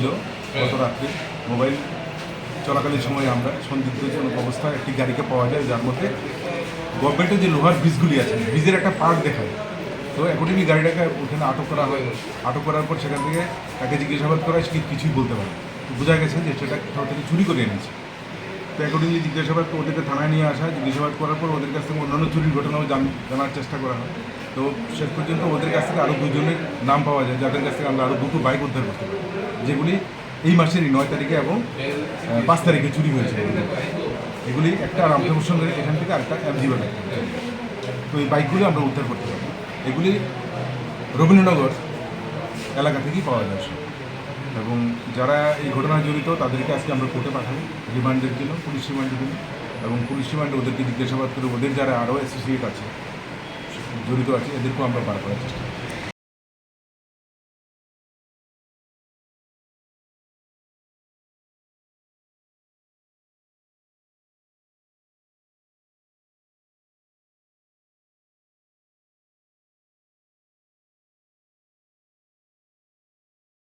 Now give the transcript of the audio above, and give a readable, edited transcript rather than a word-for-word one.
ছিল গত রাত্রে। মোবাইল চলাকালীন সময়ে আমরা সন্দিগ্ধজনক অবস্থায় একটি গাড়িকে পাওয়া যায়, যার মধ্যে গভর্নমেন্টের যে লোহার ব্রিজগুলি আছে, ব্রিজের একটা পার্ট দেখায়। তো অ্যাকর্ডিংলি গাড়িটাকে ওখানে আটক করা হয়। আটক করার পর সেখান থেকে তাকে জিজ্ঞাসাবাদ করা হয়, সে কিছুই বলতে পারে। তো বোঝা গেছে যে সেটা কোথাও থেকে চুরি করে এনেছে। তো অ্যাকর্ডিংলি জিজ্ঞাসাবাদ ওদেরকে থানায় নিয়ে আসা হয়। জিজ্ঞাসাবাদ করার পর ওদের কাছ থেকে অন্যান্য চুরির ঘটনাও জানার চেষ্টা করা হয়। তো শেষ পর্যন্ত ওদের কাছ থেকে আরও দুজনের নাম পাওয়া যায়, যাদের কাছ থেকে আমরা আরও দুটো বাইক উদ্ধার করতে পারি, যেগুলি এই মাসেরই 9 তারিখে এবং 5 তারিখে চুরি হয়েছে। এগুলি একটা রামপ্রসন্নের এখান থেকে আরেকটা এমজি বাজার। তো এই বাইকগুলি আমরা উদ্ধার করতে পারি। এগুলি রবীন্দ্রনগর এলাকা থেকেই পাওয়া যায় সব। এবং যারা এই ঘটনায় জড়িত তাদেরকে আজকে আমরা কোর্টে পাঠাবো রিমান্ডের জন্য, পুলিশ রিমান্ডের জন্য। এবং পুলিশ রিমান্ডে ওদেরকে জিজ্ঞাসাবাদ করে ওদের যারা আরও অ্যাসোসিয়েট আছে, জড়িত আছে, এদেরকেও আমরা বার করার চেষ্টা করি।